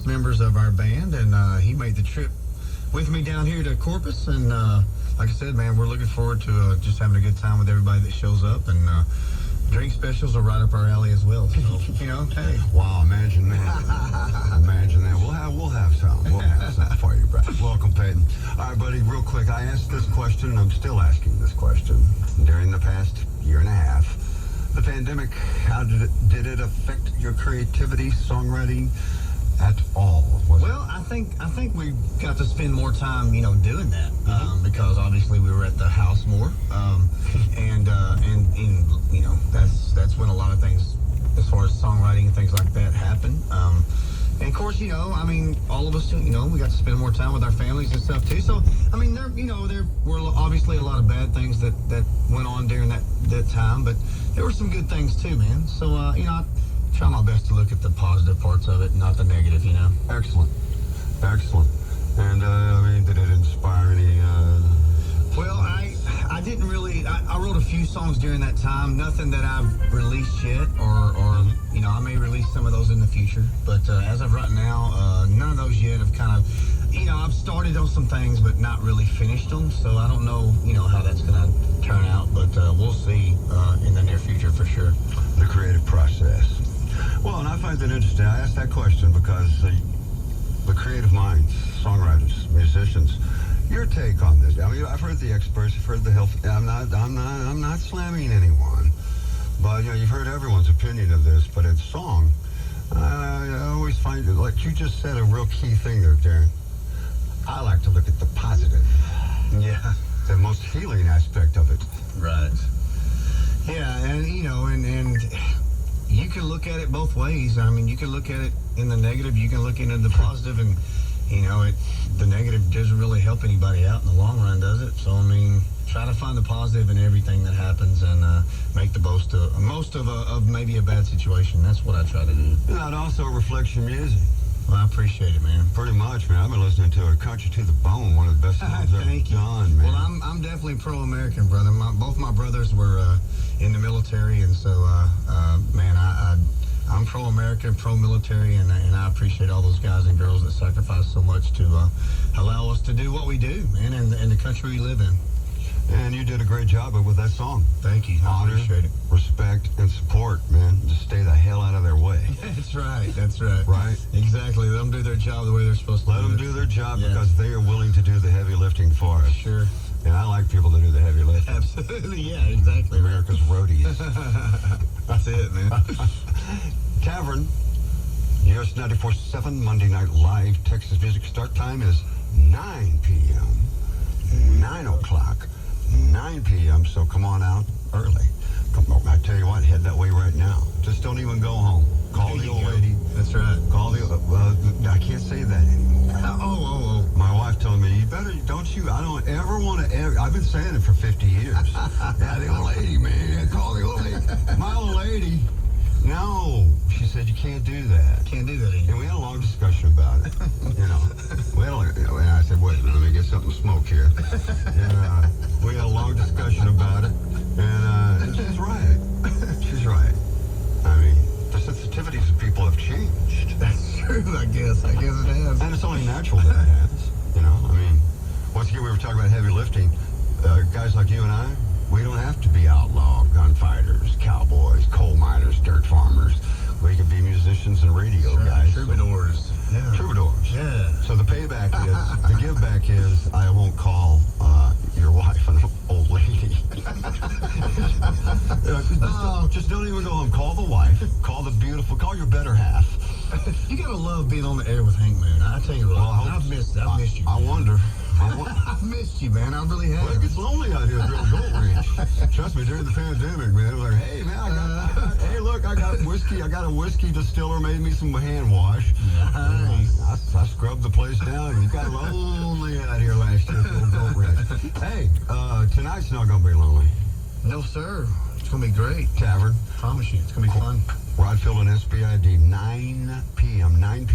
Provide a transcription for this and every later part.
members of our band, and he made the trip with me down here to Corpus. And like I said, man, we're looking forward to just having a good time with everybody that shows up. And drink specials are right up our alley as well. So, hey. Wow, imagine that. Imagine that. We'll have some. We'll have some for you, Brad. Welcome, Peyton. All right, buddy, real quick. I asked this question, and I'm still asking this question. During the past year and a half, the pandemic, how did it affect your creativity, songwriting at all? I think we got to spend more time, doing that because obviously we were at the house more, and that's when a lot of things, as far as songwriting and things like that, happen. And of course, all of us, we got to spend more time with our families and stuff too. So, there were obviously a lot of bad things that went on during that time, but there were some good things too, man. So, I try my best to look at the positive parts of it, not the negative, Excellent. And, did it inspire any... Well, I didn't really... I wrote a few songs during that time. Nothing that I've released yet, or I may release some of those in the future. But as of right now, none of those yet have kind of... I've started on some things, but not really finished them. So I don't know, how that's going to turn out. But we'll see in the near future for sure. The creative process. Well, and I find that interesting. I asked that question because the creative minds, songwriters, musicians, your take on this. I've heard the experts, I've heard the health. I'm not slamming anyone, but you've heard everyone's opinion of this. But it's song. I always find it, like you just said, a real key thing there, Darrin. I like to look at the positive. Yeah, the most healing aspect of it. Right. Yeah, and and you can look at it both ways. You can look at it in the negative, you can look into the positive, and the negative doesn't really help anybody out in the long run, does it? So try to find the positive in everything that happens, and make the most of maybe a bad situation. That's what I try to do. It also reflects your music. Well, I appreciate it, man. Pretty much, man. I've been listening to it, Country to the Bone, one of the best songs ever done, man. Well, I'm definitely pro-American, brother. Both my brothers were in the military, and so, man, I'm pro-American, pro-military, and I appreciate all those guys and girls that sacrifice so much to allow us to do what we do, man, in the country we live in. And you did a great job with that song. Thank you. I appreciate it. Respect, and support, man. Just stay the hell out of their way. That's right. That's right. Right? Exactly. Let them do their job the way they're supposed to. Let them do their job because they are willing to do the heavy lifting for us. Sure. And I like people that do the heavy lifting. Absolutely. Yeah, exactly. America's roadies. That's it, man. Tavern, US 94.7, Monday Night Live. Texas Music start time is 9 p.m. 9 o'clock. 9 p.m., so come on out early. Come on, I tell you what, head that way right now. Just don't even go home. Call the old lady. That's right. Call the, I can't say that anymore. Oh. My wife told me, I don't ever want to, I've been saying it for 50 years. Yeah, the old lady, man, call the old lady. My old lady. No, she said you can't do that. Can't do that anymore. And we had a long discussion about it. And I said, wait a minute, let me get something to smoke here. And we had a long discussion about it. And she's right. She's right. The sensitivities of people have changed. That's true, I guess. I guess it has. And it's only natural that it has. Once again, we were talking about heavy lifting. Guys like you and I, we don't have to be outlaw gunfighters, cowboys, coal miners, dirt farmers. We can be musicians and radio guys. Troubadours. Yeah. Troubadours. Yeah. So the payback is, the give back is, I won't call your wife an old lady. Just don't even go home. Call the wife. Call your better half. You gotta love being on the air with Hank, man. I tell you what, I've missed you. I wonder. I've missed you, man. I really have. Well, it gets lonely out here at Real Gold Ranch. Trust me, during the pandemic, man, it was like, hey, man, hey, look, I got whiskey. I got a whiskey distiller made me some hand wash. Nice. I scrubbed the place down. You got lonely out here last year at Real Gold Ranch. Hey, tonight's not going to be lonely. No, sir. It's going to be great. Tavern. Promise you. It's going to be fun. Rodfield and SBID, 9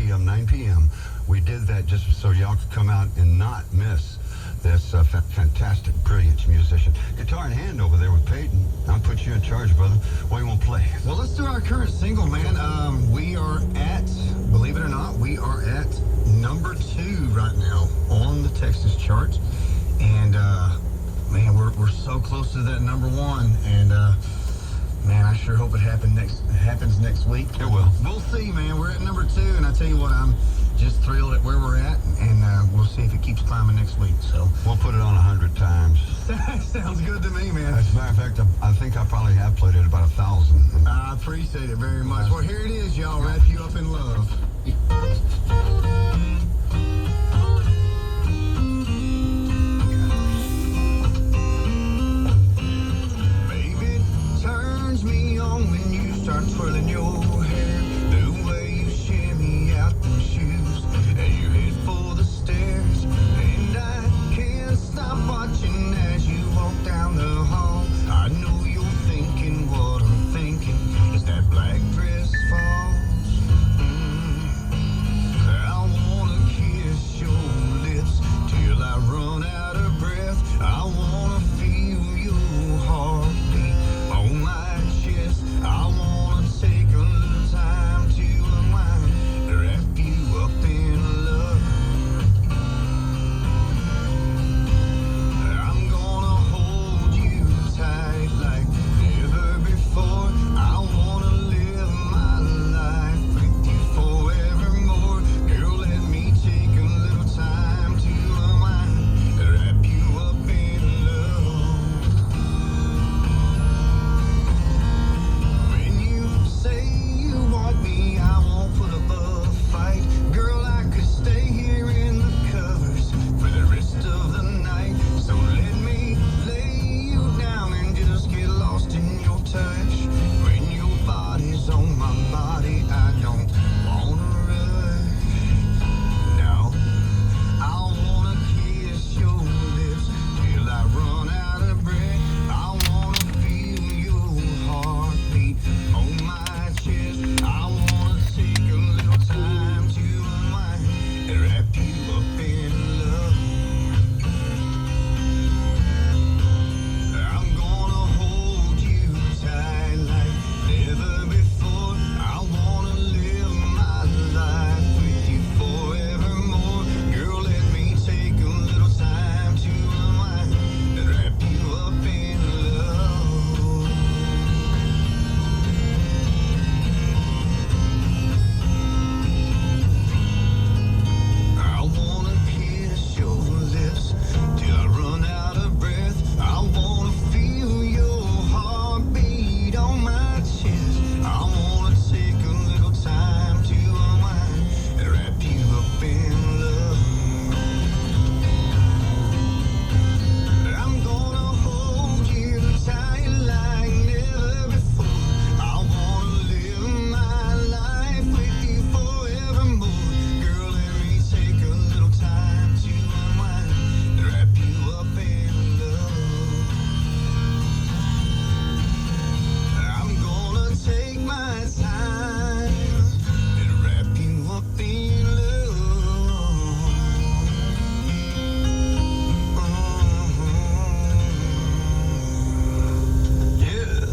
p.m. We did that just so y'all could come out and not miss this fantastic, brilliant musician. Guitar in hand over there with Peyton. I'll put you in charge, brother. What do you want to play? Well, let's do our current single, man. We are at, believe it or not, we are at 2 right now on the Texas charts. And, man, we're so close to that number 1. And, man, I sure hope it happens next week. It will. We'll see, man. We're at number 2, and I tell you what, I'm just thrilled at where we're at, and we'll see if it keeps climbing next week. So we'll put it on 100 times. Sounds good to me, man. As a matter of fact, I think I probably have played it about 1,000. I appreciate it very much. Well, here it is, y'all. Wrap You Up in Love. Baby, turns me on when you start twirling your hair. The way you shimmy out them shoes as you head for the stairs. And I can't stop watching as you walk down the hall. I know you're thinking what I'm thinking as that black dress falls. I wanna kiss your lips till I run out of breath. I wanna feel your heartbeat on my chest. I wanna take a little time to unwind, wrap you up in love. I'm gonna hold you tight like never before. I wanna live my life with you forevermore. Girl, let me take a little time to unwind, wrap you up in love. When you say you want me, I won't put up a fight. Girl, I could stay here in the covers for the rest of the night. So let me lay you down and just get lost in your touch. When your body's on my body, I don't wanna rush. No, I wanna kiss your lips till I run out of breath. I wanna feel your heartbeat on my chest. I wanna take a little time to unwind and wrap you up in love. I'm gonna hold you tight like never before. I wanna live my life with you forevermore. Girl, let me take a little time to unwind and wrap you up in love. I wanna kiss your lips till I run out of breath. I wanna feel your heartbeat on my chest. I wanna take a little time to unwind and wrap you up in love. I'm gonna hold you tight like never before. I wanna live my life with you forevermore. Girl, let me take a little time to unwind and wrap you up in love. I'm gonna take my time and wrap you up in love. Yeah.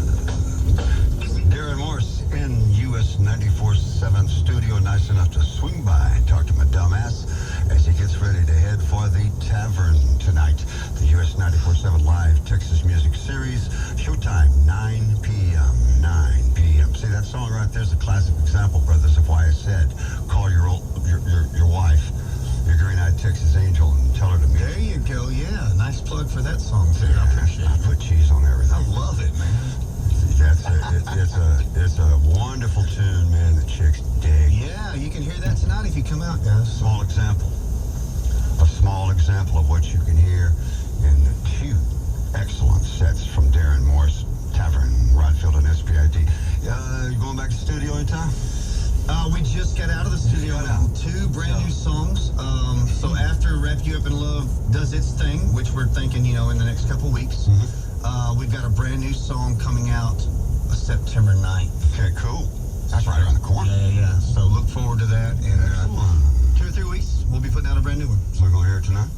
Darrin Morse in US 94.7 studio, nice enough to swing by and talk to my dumbass as he gets ready to head for the tavern tonight. The US 94.7 Live Texas Music Series, showtime 9 p.m. 9 p.m. See, that song right there's a classic example, brothers, of why I said call your wife, your green-eyed Texas angel, and tell her to meet. There you go. Yeah, nice plug for that song too. I appreciate I it. put cheese on everything. I love it, man. It's a wonderful tune, man. The chicks dig. Yeah, you can hear that tonight if you come out, guys. Small example. A small example of what you can hear in the two excellent sets from Darrin Morse Tavern, Rodfield and SPID. You going back to the studio anytime? We just got out of the studio with 2 brand new songs. So after Wrap You Up in Love does its thing, which we're thinking, in the next couple weeks, we've got a brand new song coming out September 9th. Okay, cool. That's right around the corner. Yeah. So look forward to that. And 2 or 3 weeks, we'll be putting out a brand new one. So we're going to hear it tonight?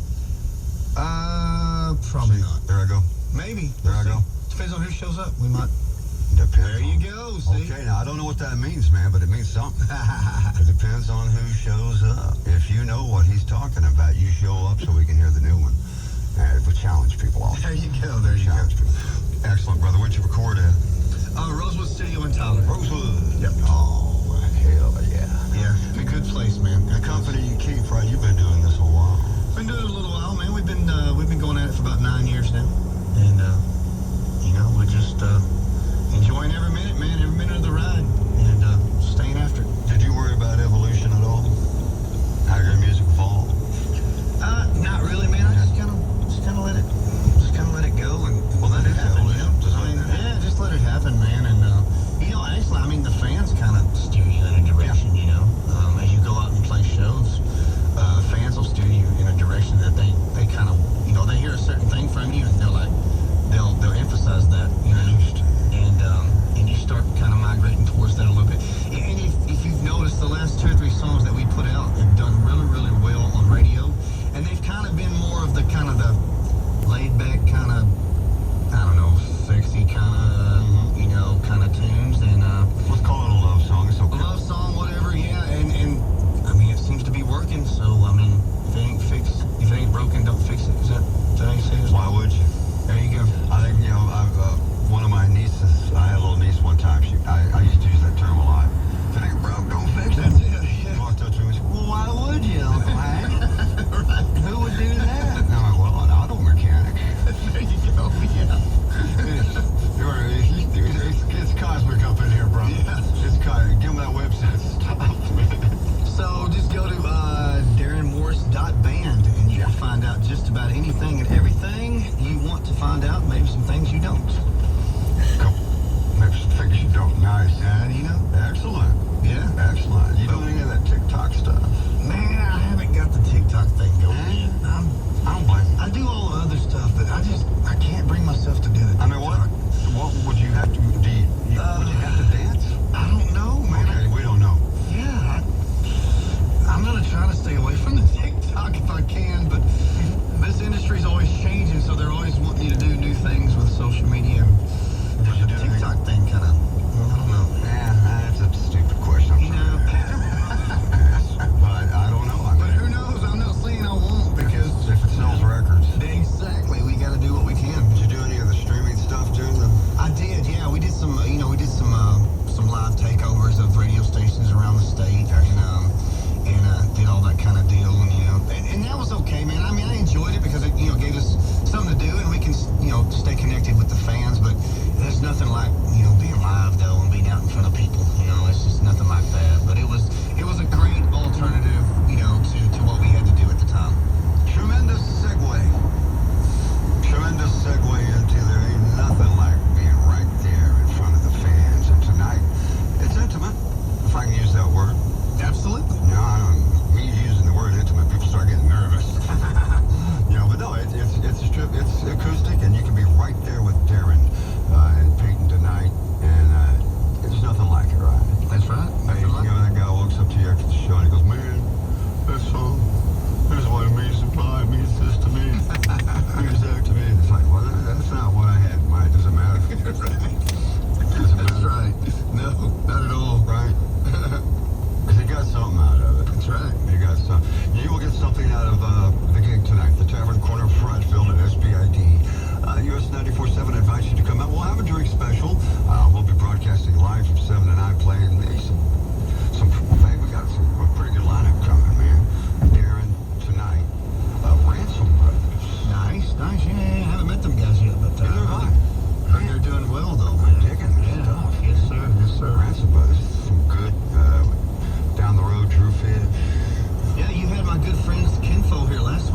Probably not. There I go. Maybe. There I go. Depends on who shows up. We might. Depends. There you go. See? Okay, now I don't know what that means, man, but it means something. It depends on who shows up. If you know what he's talking about, you show up so we can hear the new one. We'll challenge people all. There you go. There you go. People. Excellent, brother. Where'd you record at? Rosewood Studio in Tyler. Rosewood. Yep. Oh, hell yeah. Yeah, a good place, man. The company you keep, right? You've been doing this a while. Been doing it a little while, man. We've been going at it for about 9 years now, and we're just enjoying every minute, man. Every minute of the ride, and staying after it. Did you worry about evolution at all? How your music evolved? Not really, man. I just kind of let it go, and Well, that is happen, you know. evolution. I mean, yeah, just let it happen, man. And actually, I mean, the fans kind of steer you in a direction, you know. As you go out and play shows, fans will steer you in a direction that they kind of, you know, they hear a certain thing from you, and they'll emphasize that, you know. And you start kind of migrating towards that a little bit. And if you've noticed, the last 2 or 3 songs that we put out have done really, really well on radio, and they've kind of been more of the kind of the laid back kind of, I don't know, sexy kind of, you know, kind of tunes. And Let's call it a love song. It's okay. a love song, whatever, yeah. And I mean, it seems to be working. So I mean, if it ain't broken, don't fix it. Is that how you say it? Why would you? There you go. I think, you know, one of my nieces, I had a little niece one time. I used to use that term a lot. If it ain't broke, don't fix it. That's it. She walked up to me and said, well, why would you, Uncle Hank? Right. Who would do that? And I'm like, well, an auto mechanic. There you go. Yeah. It's cosmic up in here, bro. Yeah. It's cosmic. Give him that website stuff, man. So just go to darrinmorris.band and you can find out just about anything and everything you want to find out. Maybe some things you don't. Cool. Maybe some things you don't. Nice. You know? Excellent. Yeah. Excellent. You doing any of that TikTok stuff? Man, I haven't got the TikTok thing going yet. I don't blame you. I do all the other stuff, but I can't bring myself to do the TikTok. I mean, what would you have to do? Would you have to dance? I don't know, man. Okay, we don't know. Yeah, I'm gonna try to stay away from the TikTok if I can, but this industry's always changing, so they're always wanting you to do new things with social media. Did you The do anything? TikTok thing kind of, I don't know. Yeah, that's a stupid question. I'm You know, sorry. But I don't know. I but mean, who knows? I'm not saying I won't because if it sells records. exactly, we got to do what we can. Did you do any of the streaming stuff during the? I did, yeah. We did some live takeovers of radio stations around the state, and did all that kind of deal, and that was okay, man. I mean, I enjoyed it because it, gave us something to do, and we can, stay connected with the fans. But there's nothing like, being live though and being out in front of people. It's just nothing like that. But it was a great alternative, to what we had to do at the time. Tremendous segue into there ain't nothing like being right there in front of the fans. And tonight, it's intimate, if I can use that word. Absolutely. Me using the word intimate, people start getting nervous. But no, it's acoustic, and you can be right there with Darrin and Peyton tonight, and there's nothing like it, right? That's right. Hey, that guy walks up to you after the show and he goes, man, that song, here's what it means to fly, it means this to me, here's that to me. It's like, well, that's not what I had in mind. Does it matter? That's right. No, not at all. Right? Because he got something out of it. That's right. You got something. You will get something out of the gig tonight, the Tavern Corner Frontfield at SBID. US 94.7 invites you to come out. We'll have a drink special. We'll be broadcasting live from 7 to 9, playing maybe hey, we got a pretty good lineup coming, man. Darrin tonight, Ransom Brothers. Nice. Yeah, I haven't met them guys yet, but Neither have I. heard they're doing well, though. I'm digging their Yeah. stuff. Yes, sir. Ransom Brothers, some good, down the road, Drew Fidge. Yeah, you had my good friends Kinfo here last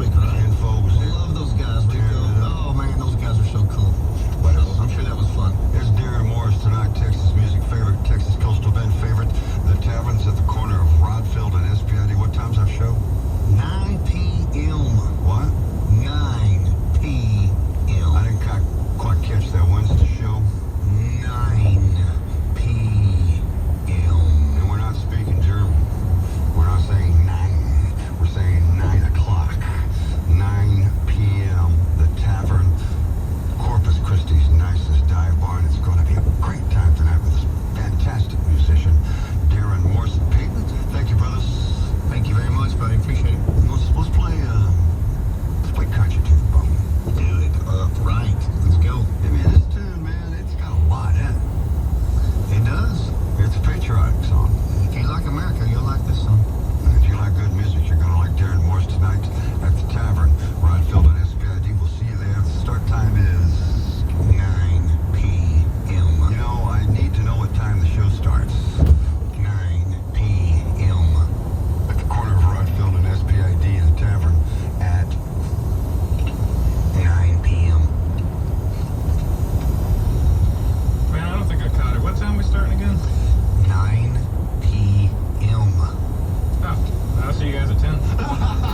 man.